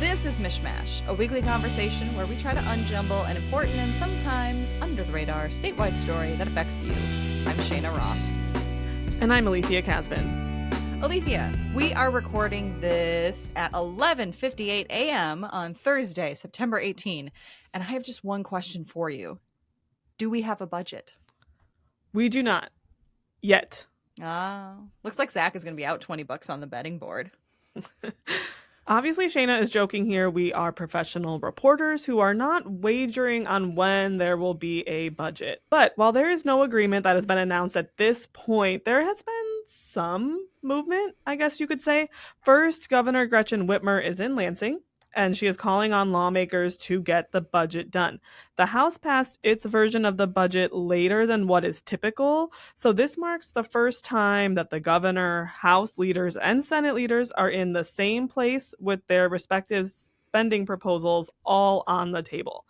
This is MichMash, a weekly conversation where we try to unjumble an important and sometimes under-the-radar statewide story that affects you. I'm Cheyna Roth. And I'm Alethia Kasben. Alethia, we are recording this at 11:58 a.m. on Thursday, September 18, and I have just one question for you. Do we have a budget? We do not. Yet. Looks like Zach is going to be out $20 on the betting board. Obviously, Cheyna is joking here. We are professional reporters who are not wagering on when there will be a budget. But while there is no agreement that has been announced at this point, there has been some movement, I guess you could say. First, Governor Gretchen Whitmer is in Lansing, and she is calling on lawmakers to get the budget done. The House passed its version of the budget later than what is typical, so this marks the first time that the governor, House leaders, and Senate leaders are in the same place with their respective spending proposals all on the table.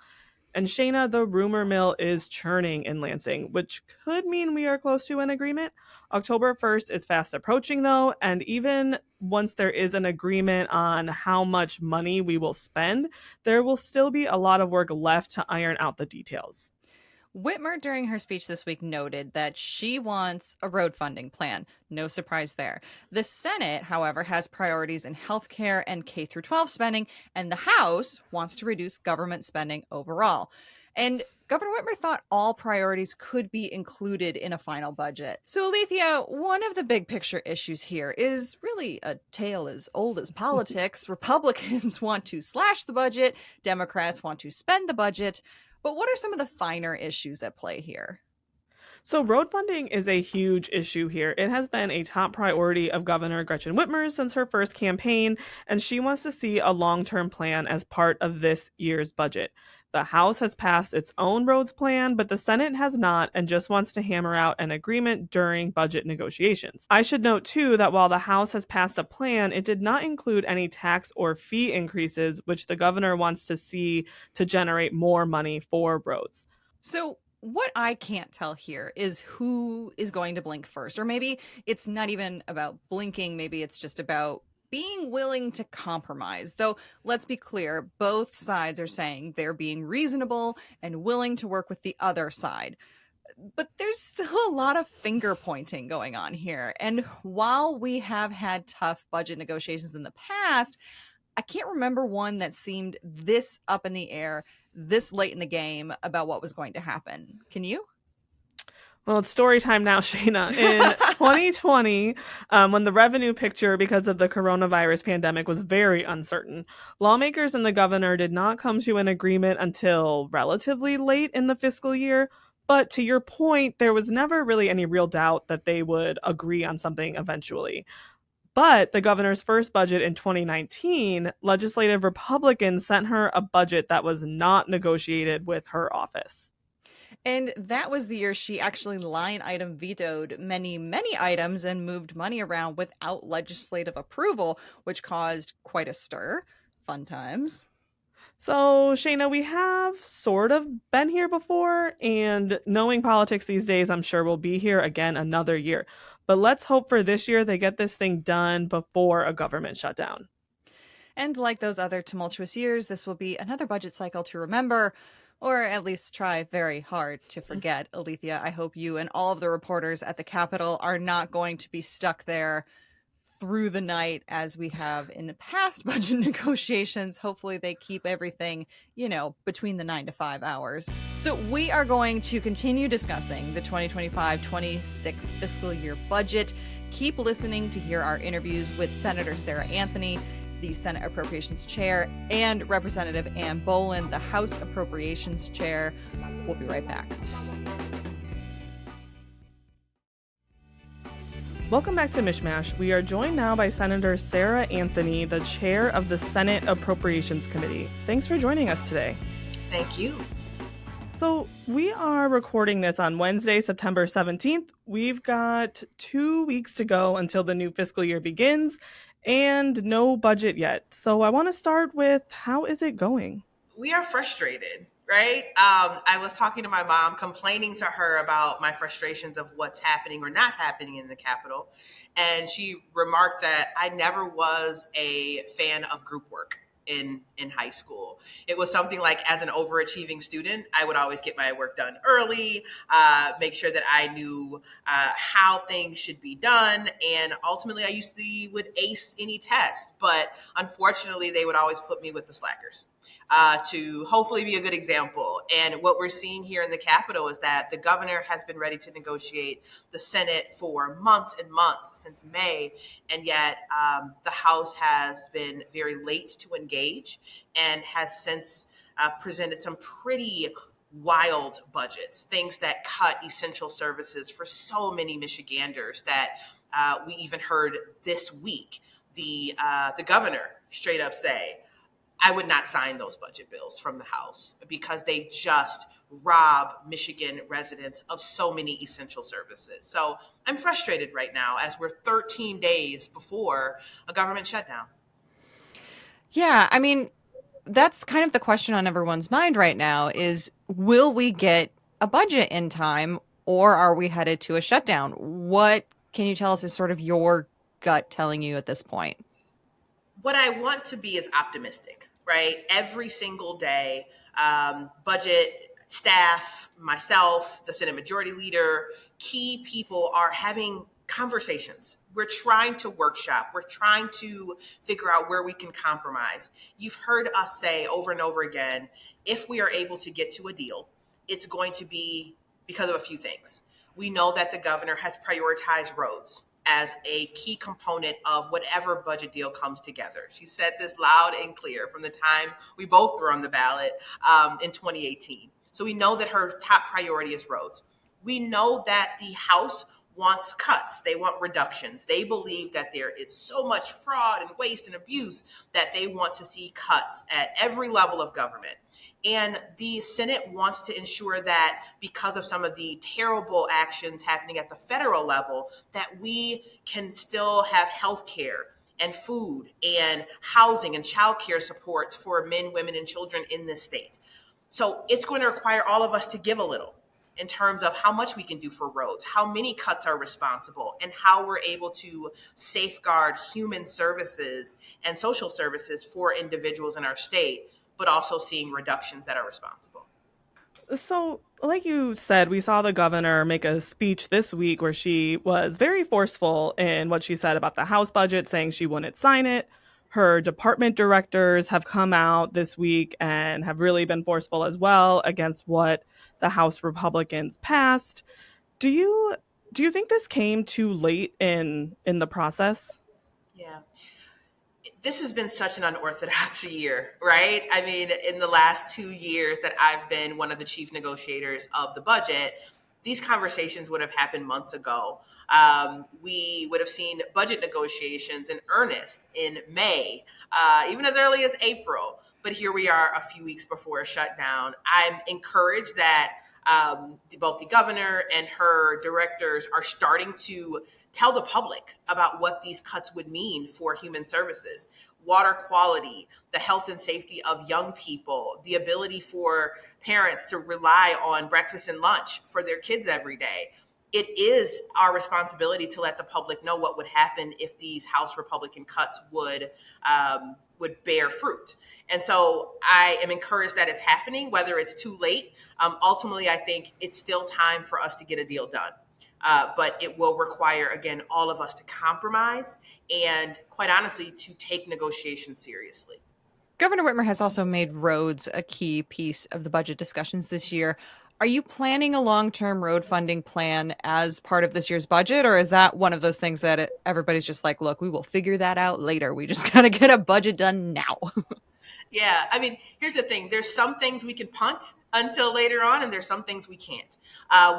And Cheyna, the rumor mill is churning in Lansing, which could mean we are close to an agreement. October 1st is fast approaching, though, and even once there is an agreement on how much money we will spend, there will still be a lot of work left to iron out the details. Whitmer, during her speech this week, noted that she wants a road funding plan. No surprise there. The Senate, however, has priorities in healthcare and K-12 spending, and the House wants to reduce government spending overall. And Governor Whitmer thought all priorities could be included in a final budget. So, Alethia, one of the big picture issues here is really a tale as old as politics. Republicans want to slash the budget. Democrats want to spend the budget. But what are some of the finer issues at play here? So road funding is a huge issue here. It has been a top priority of Governor Gretchen Whitmer since her first campaign, and she wants to see a long-term plan as part of this year's budget. The House has passed its own roads plan, but the Senate has not and just wants to hammer out an agreement during budget negotiations. I should note, too, that while the House has passed a plan, it did not include any tax or fee increases, which the governor wants to see to generate more money for roads. So what I can't tell here is who is going to blink first, or maybe it's not even about blinking. Maybe it's just about being willing to compromise. Though, let's be clear, both sides are saying they're being reasonable and willing to work with the other side. But there's still a lot of finger pointing going on here. And while we have had tough budget negotiations in the past, I can't remember one that seemed this up in the air, this late in the game about what was going to happen. Can you? Well, it's story time now, Cheyna. In 2020, when the revenue picture because of the coronavirus pandemic was very uncertain, lawmakers and the governor did not come to an agreement until relatively late in the fiscal year. But to your point, there was never really any real doubt that they would agree on something eventually. But the governor's first budget in 2019, legislative Republicans sent her a budget that was not negotiated with her office. And that was the year she actually line item vetoed many, many items and moved money around without legislative approval, which caused quite a stir. Fun times. So, Cheyna, we have sort of been here before, and knowing politics these days, I'm sure we'll be here again another year. But let's hope for this year they get this thing done before a government shutdown. And like those other tumultuous years, this will be another budget cycle to remember, or at least try very hard to forget. Alethia, I hope you and all of the reporters at the Capitol are not going to be stuck there through the night as we have in the past budget negotiations. Hopefully they keep everything, between the 9 to 5 hours. So we are going to continue discussing the 2025-26 fiscal year budget. Keep listening to hear our interviews with Senator Sarah Anthony, the Senate Appropriations Chair, and Representative Ann Bollin, the House Appropriations Chair. We'll be right back. Welcome back to MichMash. We are joined now by Senator Sarah Anthony, the chair of the Senate Appropriations Committee. Thanks for joining us today. Thank you. So we are recording this on Wednesday, September 17th. We've got 2 weeks to go until the new fiscal year begins and no budget yet. So I want to start with, how is it going? We are frustrated. Right? I was talking to my mom, complaining to her about my frustrations of what's happening or not happening in the Capitol. And she remarked that I never was a fan of group work. in high school. It was something like, as an overachieving student, I would always get my work done early, make sure that I knew how things should be done, and ultimately I would ace any test. But unfortunately, they would always put me with the slackers. To hopefully be a good example. And what we're seeing here in the Capitol is that the governor has been ready to negotiate the Senate for months and months, since May, and yet the House has been very late to engage and has since presented some pretty wild budgets, things that cut essential services for so many Michiganders that we even heard this week the governor straight up say, I would not sign those budget bills from the House because they just rob Michigan residents of so many essential services. So I'm frustrated right now as we're 13 days before a government shutdown. Yeah, I mean, that's kind of the question on everyone's mind right now is, will we get a budget in time, or are we headed to a shutdown? What can you tell us is sort of your gut telling you at this point? What I want to be is optimistic, right? Every single day, budget staff, myself, the Senate Majority Leader, key people are having conversations. We're trying to workshop. We're trying to figure out where we can compromise. You've heard us say over and over again, if we are able to get to a deal, it's going to be because of a few things. We know that the governor has prioritized roads as a key component of whatever budget deal comes together. She said this loud and clear from the time we both were on the ballot in 2018. So we know that her top priority is roads. We know that the House wants cuts. They want reductions. They believe that there is so much fraud and waste and abuse that they want to see cuts at every level of government. And the Senate wants to ensure that because of some of the terrible actions happening at the federal level, that we can still have health care and food and housing and child care supports for men, women, and children in this state. So it's going to require all of us to give a little in terms of how much we can do for roads, how many cuts are responsible, and how we're able to safeguard human services and social services for individuals in our state, but also seeing reductions that are responsible. So, like you said, we saw the governor make a speech this week where she was very forceful in what she said about the House budget, saying she wouldn't sign it. Her department directors have come out this week and have really been forceful as well against what the House Republicans passed. Do you think this came too late in the process? Yeah. This has been such an unorthodox year, right? I mean, in the last 2 years that I've been one of the chief negotiators of the budget, these conversations would have happened months ago. We would have seen budget negotiations in earnest in May, even as early as April. But here we are a few weeks before a shutdown. I'm encouraged that both the governor and her directors are starting to tell the public about what these cuts would mean for human services, water quality, the health and safety of young people, the ability for parents to rely on breakfast and lunch for their kids every day. It is our responsibility to let the public know what would happen if these House Republican cuts would bear fruit. And so I am encouraged that it's happening, whether it's too late. Ultimately, I think it's still time for us to get a deal done. But it will require, again, all of us to compromise and, quite honestly, to take negotiations seriously. Governor Whitmer has also made roads a key piece of the budget discussions this year. Are you planning a long-term road funding plan as part of this year's budget, or is that one of those things that everybody's just like, look, we will figure that out later. We just got to get a budget done now? Yeah, I mean, here's the thing. There's some things we can punt until later on, and there's some things we can't.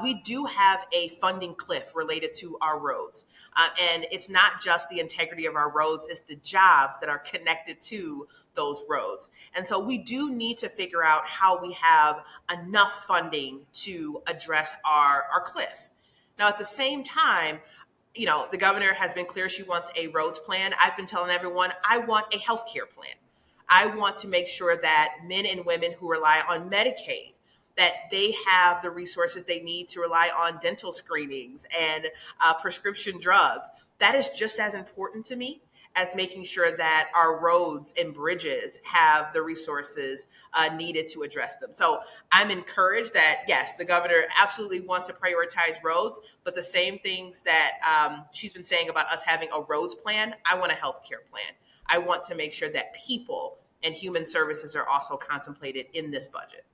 We do have a funding cliff related to our roads. And it's not just the integrity of our roads, it's the jobs that are connected to those roads. And so we do need to figure out how we have enough funding to address our cliff. Now, at the same time, the governor has been clear she wants a roads plan. I've been telling everyone I want a healthcare plan. I want to make sure that men and women who rely on Medicaid, that they have the resources they need to rely on dental screenings and prescription drugs. That is just as important to me as making sure that our roads and bridges have the resources needed to address them. So I'm encouraged that, yes, the governor absolutely wants to prioritize roads, but the same things that she's been saying about us having a roads plan, I want a healthcare plan. I want to make sure that people and human services are also contemplated in this budget.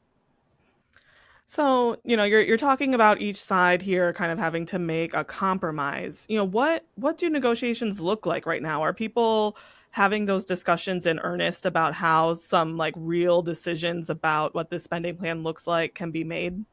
So, you're talking about each side here kind of having to make a compromise. What do negotiations look like right now? Are people having those discussions in earnest about how some like real decisions about what the spending plan looks like can be made?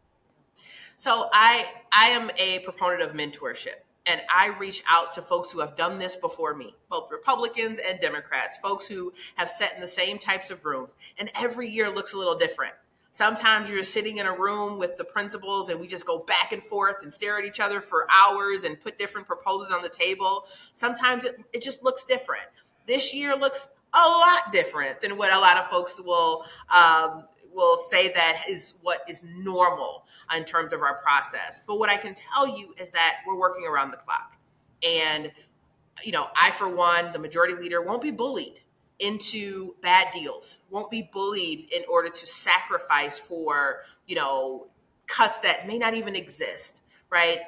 So I am a proponent of mentorship. And I reach out to folks who have done this before me, both Republicans and Democrats, folks who have sat in the same types of rooms. And every year looks a little different. Sometimes you're sitting in a room with the principals and we just go back and forth and stare at each other for hours and put different proposals on the table. Sometimes it just looks different. This year looks a lot different than what a lot of folks will say that is what is normal in terms of our process. But what I can tell you is that we're working around the clock. And, I, for one, the majority leader, won't be bullied into bad deals, won't be bullied in order to sacrifice for, cuts that may not even exist, right?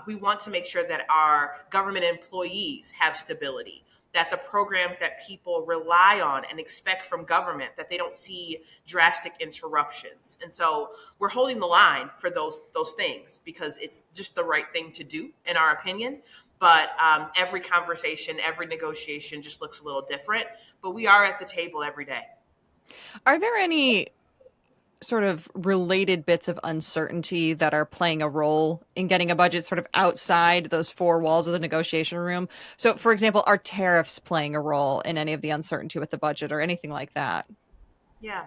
We want to make sure that our government employees have stability, that the programs that people rely on and expect from government, that they don't see drastic interruptions. And so we're holding the line for those things because it's just the right thing to do, in our opinion. But every conversation, every negotiation just looks a little different. But we are at the table every day. Are there any sort of related bits of uncertainty that are playing a role in getting a budget sort of outside those four walls of the negotiation room? So, for example, are tariffs playing a role in any of the uncertainty with the budget or anything like that? Yeah.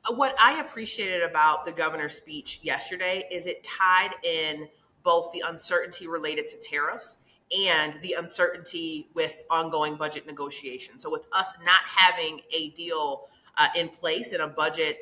What I appreciated about the governor's speech yesterday is it tied in both the uncertainty related to tariffs and the uncertainty with ongoing budget negotiations. So with us not having a deal in place in a budget,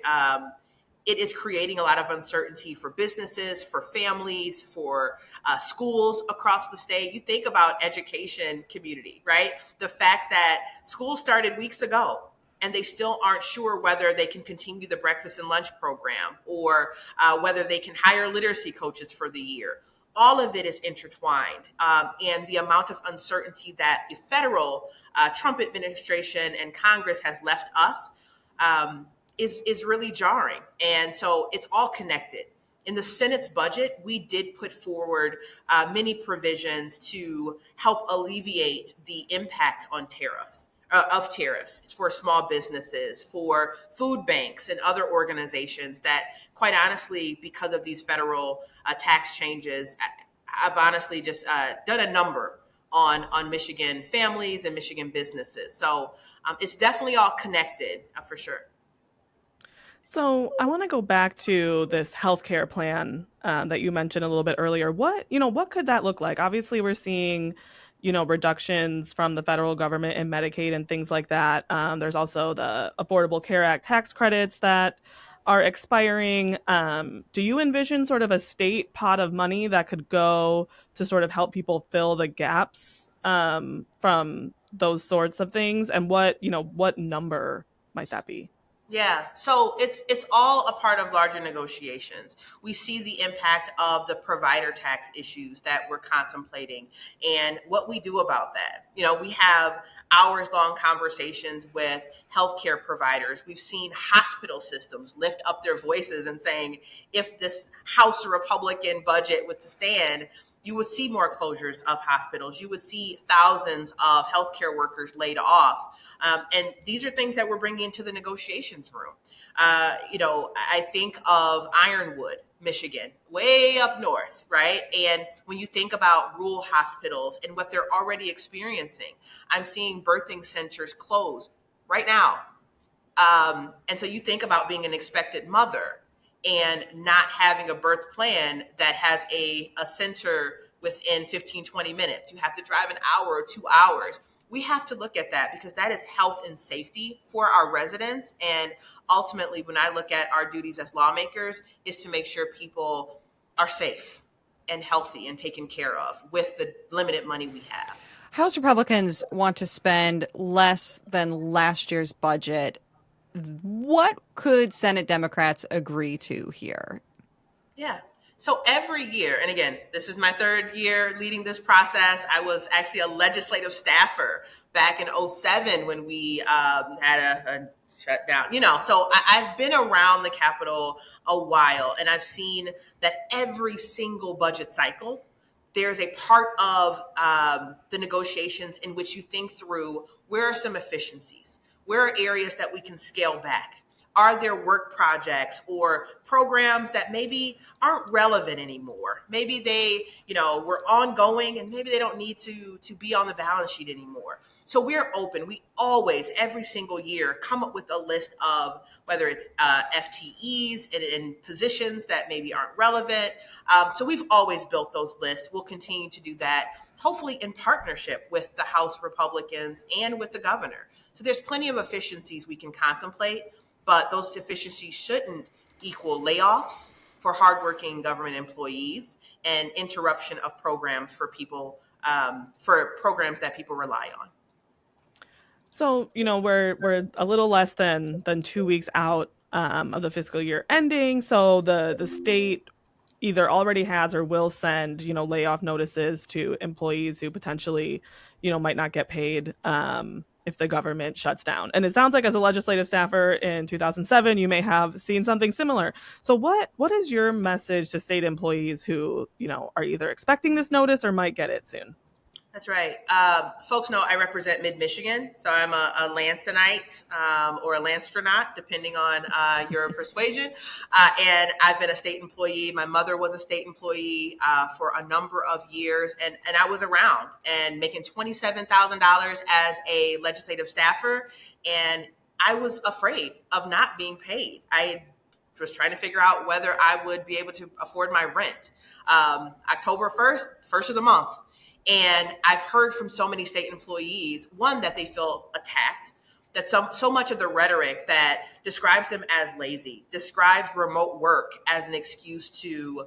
it is creating a lot of uncertainty for businesses, for families, for schools across the state. You think about education community, right? The fact that school started weeks ago and they still aren't sure whether they can continue the breakfast and lunch program or whether they can hire literacy coaches for the year. All of it is intertwined. And the amount of uncertainty that the federal Trump administration and Congress has left us is really jarring. And so it's all connected. In the Senate's budget, we did put forward many provisions to help alleviate the impact on tariffs. Of tariffs for small businesses, for food banks and other organizations that, quite honestly, because of these federal tax changes, I've honestly just done a number on Michigan families and Michigan businesses. So it's definitely all connected for sure. So I want to go back to this healthcare plan that you mentioned a little bit earlier. What could that look like? Obviously, we're seeing, reductions from the federal government in Medicaid and things like that. There's also the Affordable Care Act tax credits that are expiring. Do you envision sort of a state pot of money that could go to sort of help people fill the gaps from those sorts of things? And what number might that be? Yeah, so it's all a part of larger negotiations. We see the impact of the provider tax issues that we're contemplating and what we do about that. We have hours-long conversations with healthcare providers. We've seen hospital systems lift up their voices and saying, if this House Republican budget were to stand, you would see more closures of hospitals. You would see thousands of healthcare workers laid off. And these are things that we're bringing into the negotiations room. I think of Ironwood, Michigan, way up north, right? And when you think about rural hospitals and what they're already experiencing, I'm seeing birthing centers close right now. And so you think about being an expectant mother and not having a birth plan that has a center within 15, 20 minutes. You have to drive an hour or 2 hours. We have to look at that because that is health and safety for our residents. And ultimately, when I look at our duties as lawmakers, is to make sure people are safe and healthy and taken care of with the limited money we have. House Republicans want to spend less than last year's budget. What could Senate Democrats agree to here? Yeah. So every year, and again, this is my third year leading this process. I was actually a legislative staffer back in '07 when we had a shutdown. So I've been around the Capitol a while, and I've seen that every single budget cycle, there's a part of the negotiations in which you think through where are some efficiencies, where are areas that we can scale back, are there work projects or programs that maybe aren't relevant anymore? Maybe they, were ongoing and maybe they don't need to be on the balance sheet anymore. So we're open. We always, every single year, come up with a list of whether it's FTEs and positions that maybe aren't relevant. So we've always built those lists. We'll continue to do that, hopefully in partnership with the House Republicans and with the governor. So there's plenty of efficiencies we can contemplate, but those efficiencies shouldn't equal layoffs for hardworking government employees and interruption of programs for people, for programs that people rely on. So, we're a little less than 2 weeks out of the fiscal year ending. So the state either already has or will send, layoff notices to employees who potentially, might not get paid if the government shuts down. And it sounds like as a legislative staffer in 2007, you may have seen something similar. So what is your message to state employees who, are either expecting this notice or might get it soon? That's right. Folks know I represent mid-Michigan, so I'm a Lansonite or a Lanstronaut, depending on your persuasion. And I've been a state employee. My mother was a state employee for a number of years, and I was around and making $27,000 as a legislative staffer, and I was afraid of not being paid. I was trying to figure out whether I would be able to afford my rent. October 1st, first of the month. And I've heard from so many state employees, one, that they feel attacked, that so much of the rhetoric that describes them as lazy, describes remote work as an excuse to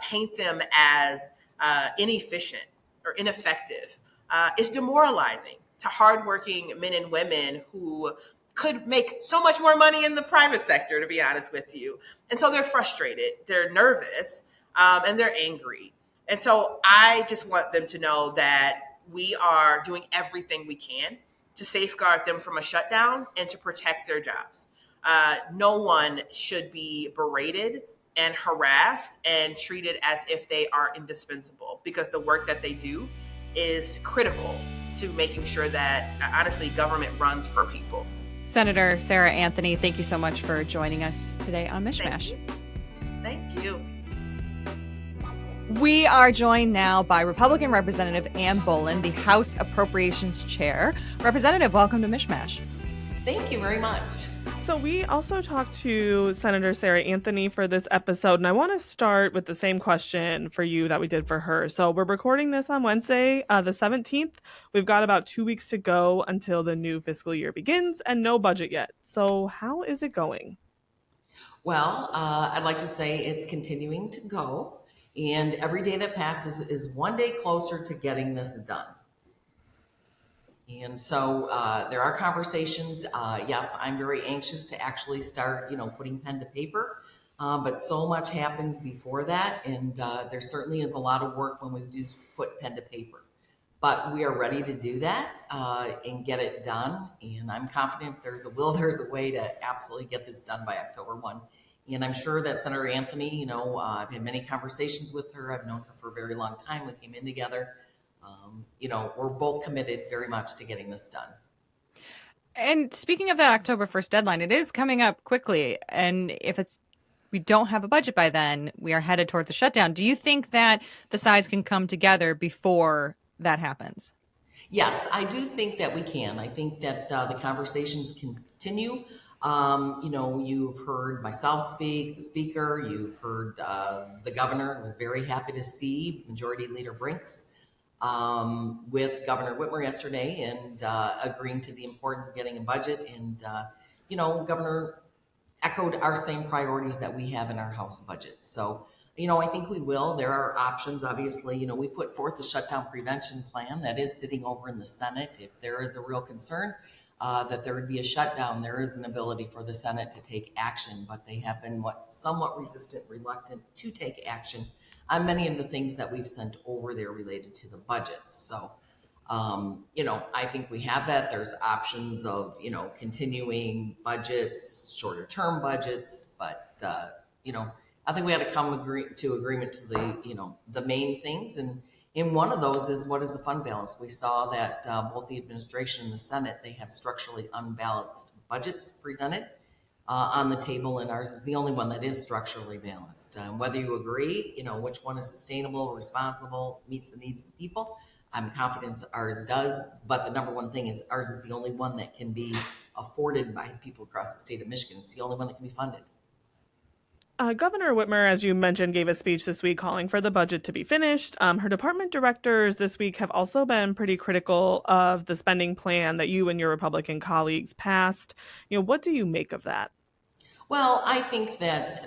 paint them as inefficient or ineffective, is demoralizing to hardworking men and women who could make so much more money in the private sector, to be honest with you. And so they're frustrated, they're nervous, and they're angry. And so I just want them to know that we are doing everything we can to safeguard them from a shutdown and to protect their jobs. No one should be berated and harassed and treated as if they are indispensable, because the work that they do is critical to making sure that, honestly, government runs for people. Senator Sarah Anthony, thank you so much for joining us today on MichMash. Thank you. We are joined now by Republican Representative Ann Bollin, the House Appropriations Chair. Representative, welcome to MichMash. Thank you very much. So we also talked to Senator Sarah Anthony for this episode, and I want to start with the same question for you that we did for her. So we're recording this on Wednesday, the 17th. We've got about 2 weeks to go until the new fiscal year begins and no budget yet. So how is it going? Well, I'd like to say it's continuing to go. And every day that passes is one day closer to getting this done. And so there are conversations. Yes, I'm very anxious to actually start, putting pen to paper. But so much happens before that. And there certainly is a lot of work when we do put pen to paper. But we are ready to do that and get it done. And I'm confident if there's a will, there's a way to absolutely get this done by October 1. And I'm sure that Senator Anthony, I've had many conversations with her. I've known her for a very long time. We came in together. We're both committed very much to getting this done. And speaking of that October 1st deadline, it is coming up quickly. And if we don't have a budget by then, we are headed towards a shutdown. Do you think that the sides can come together before that happens? Yes, I do think that we can. I think that the conversations can continue. You've heard myself speak, the speaker, you've heard the governor. I was very happy to see Majority Leader Brinks with Governor Whitmer yesterday and agreeing to the importance of getting a budget. And, Governor echoed our same priorities that we have in our House budget. So I think we will. There are options, obviously. We put forth the shutdown prevention plan that is sitting over in the Senate. If there is a real concern that there would be a shutdown, there is an ability for the Senate to take action, but they have been somewhat resistant, reluctant to take action on many of the things that we've sent over there related to the budgets. So, I think we have that. There's options of, continuing budgets, shorter term budgets, but, I think we had to come to agreement to the main things. And in one of those is, what is the fund balance? We saw that both the administration and the Senate, they have structurally unbalanced budgets presented on the table, and ours is the only one that is structurally balanced. Whether you agree, which one is sustainable, responsible, meets the needs of the people, I'm confident ours does. But the number one thing is ours is the only one that can be afforded by people across the state of Michigan. It's the only one that can be funded. Governor Whitmer, as you mentioned, gave a speech this week calling for the budget to be finished. Her department directors this week have also been pretty critical of the spending plan that you and your Republican colleagues passed. What do you make of that? Well, I think that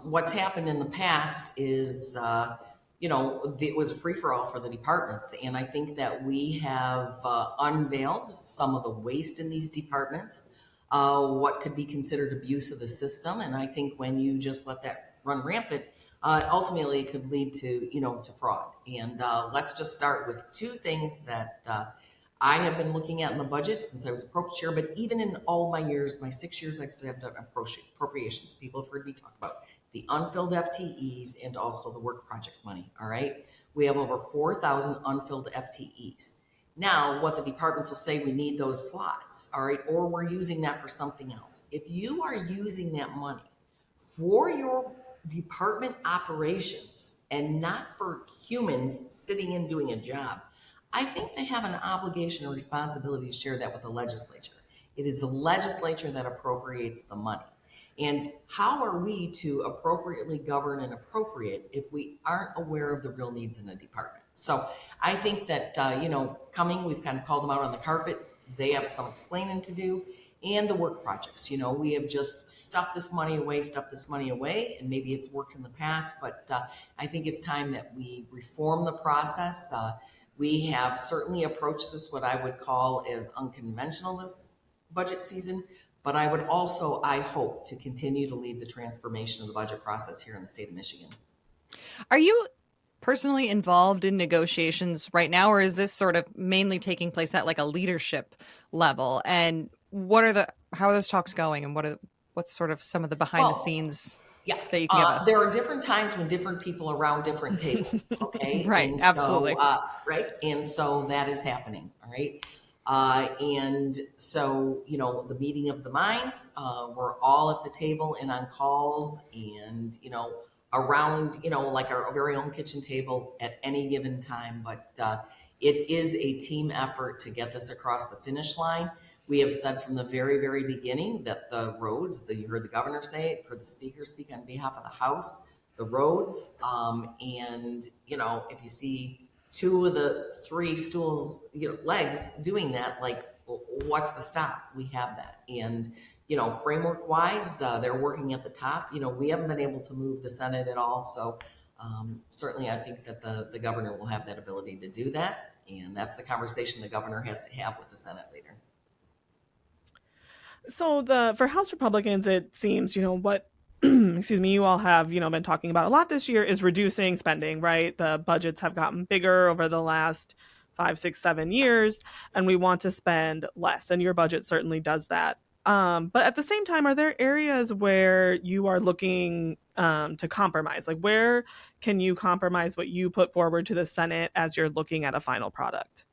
what's happened in the past is, it was a free-for-all for the departments. And I think that we have unveiled some of the waste in these departments. What could be considered abuse of the system. And I think when you just let that run rampant, ultimately it could lead to, to fraud. And let's just start with two things that I have been looking at in the budget since I was appropriations chair, but even in all my years, my 6 years, I still have done appropriations. People have heard me talk about the unfilled FTEs and also the work project money, all right? We have over 4,000 unfilled FTEs. Now, what the departments will say, we need those slots, all right, or we're using that for something else. If you are using that money for your department operations and not for humans sitting and doing a job, I think they have an obligation or responsibility to share that with the legislature. It is the legislature that appropriates the money. And how are we to appropriately govern and appropriate if we aren't aware of the real needs in a department? So I think that, we've kind of called them out on the carpet. They have some explaining to do. And the work projects, we have just stuffed this money away, and maybe it's worked in the past, but I think it's time that we reform the process. We have certainly approached this, what I would call as unconventional this budget season, but I would also, I hope, to continue to lead the transformation of the budget process here in the state of Michigan. Are you personally involved in negotiations right now, or is this sort of mainly taking place at like a leadership level? And how are those talks going, and what's sort of some of the behind the scenes that you can give us? There are different times when different people are around different tables, okay? Right, and absolutely. Right, and so that is happening, all right? And so, the meeting of the minds, we're all at the table and on calls and, around, like our very own kitchen table at any given time. But it is a team effort to get this across the finish line. We have said from the very, very beginning that the roads, you heard the governor say it, heard the speaker speak on behalf of the House, the roads, and, if you see two of the three stools, legs doing that, like, what's the stop? We have that. And, framework wise, they're working at the top. We haven't been able to move the Senate at all. So certainly I think that the governor will have that ability to do that. And that's the conversation the governor has to have with the Senate leader. So for House Republicans, it seems, what you all have, been talking about a lot this year is reducing spending, right? The budgets have gotten bigger over the last 5, 6, 7 years, and we want to spend less. And your budget certainly does that. But at the same time, are there areas where you are looking to compromise? Like, where can you compromise what you put forward to the Senate as you're looking at a final product?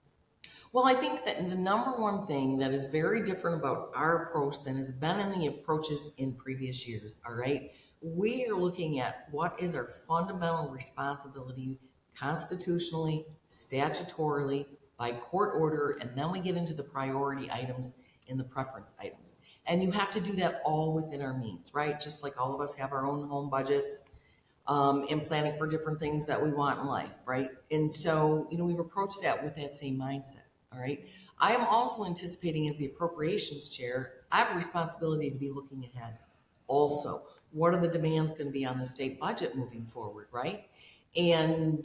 Well, I think that the number one thing that is very different about our approach than has been in the approaches in previous years, all right? We are looking at what is our fundamental responsibility constitutionally, statutorily, by court order, and then we get into the priority items and the preference items. And you have to do that all within our means, right? Just like all of us have our own home budgets and planning for different things that we want in life, right? And so, we've approached that with that same mindset. All right. I am also anticipating, as the appropriations chair, I have a responsibility to be looking ahead. Also, what are the demands going to be on the state budget moving forward, right? And,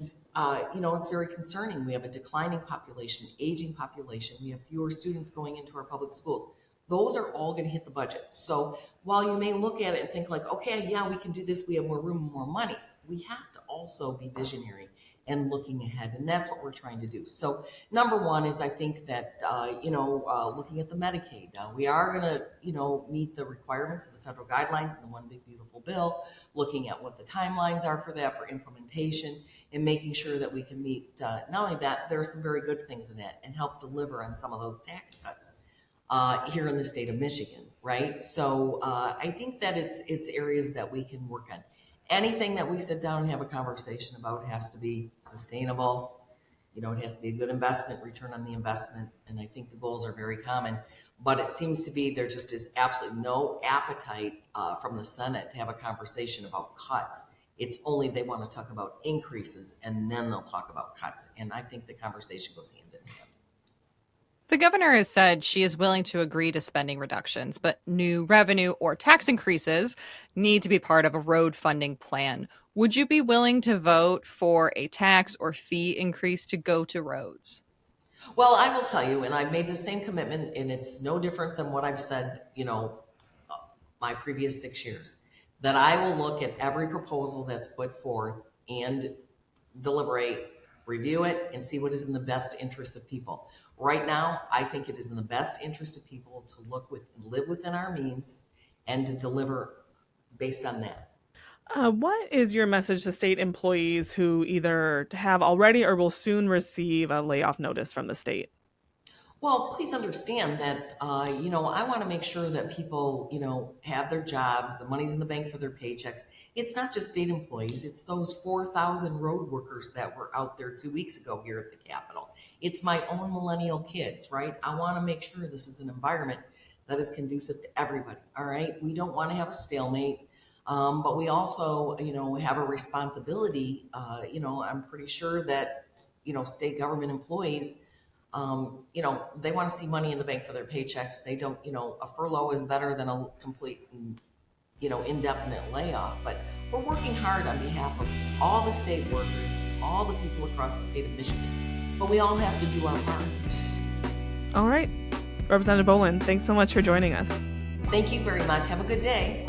it's very concerning. We have a declining population, aging population. We have fewer students going into our public schools. Those are all going to hit the budget. So while you may look at it and think like, okay, yeah, we can do this. We have more room, more money. We have to also be visionary and looking ahead. And that's what we're trying to do. So number one is I think that, looking at the Medicaid, we are going to, meet the requirements of the federal guidelines in the One Big Beautiful Bill, looking at what the timelines are for that, for implementation, and making sure that we can meet, not only that, there are some very good things in that and help deliver on some of those tax cuts here in the state of Michigan, right? So I think that it's areas that we can work on. Anything that we sit down and have a conversation about has to be sustainable. It has to be a good investment, return on the investment. And I think the goals are very common, but it seems to be there just is absolutely no appetite from the Senate to have a conversation about cuts. It's only they want to talk about increases and then they'll talk about cuts. And I think the conversation goes hand in hand. The governor has said she is willing to agree to spending reductions, but new revenue or tax increases need to be part of a road funding plan. Would you be willing to vote for a tax or fee increase to go to roads? Well, I will tell you, and I've made the same commitment, and it's no different than what I've said, my previous 6 years, that I will look at every proposal that's put forth and deliberate, review it, and see what is in the best interest of people. Right now, I think it is in the best interest of people to live within our means and to deliver based on that. What is your message to state employees who either have already or will soon receive a layoff notice from the state? Well, please understand that, I want to make sure that people, have their jobs, the money's in the bank for their paychecks. It's not just state employees. It's those 4,000 road workers that were out there 2 weeks ago here at the Capitol. It's my own millennial kids, right? I want to make sure this is an environment that is conducive to everybody, all right? We don't want to have a stalemate, but we also, have a responsibility. I'm pretty sure that, state government employees, they want to see money in the bank for their paychecks. They don't, a furlough is better than a complete, indefinite layoff. But we're working hard on behalf of all the state workers, all the people across the state of Michigan. But we all have to do our part. All right. Representative Bollin, thanks so much for joining us. Thank you very much. Have a good day.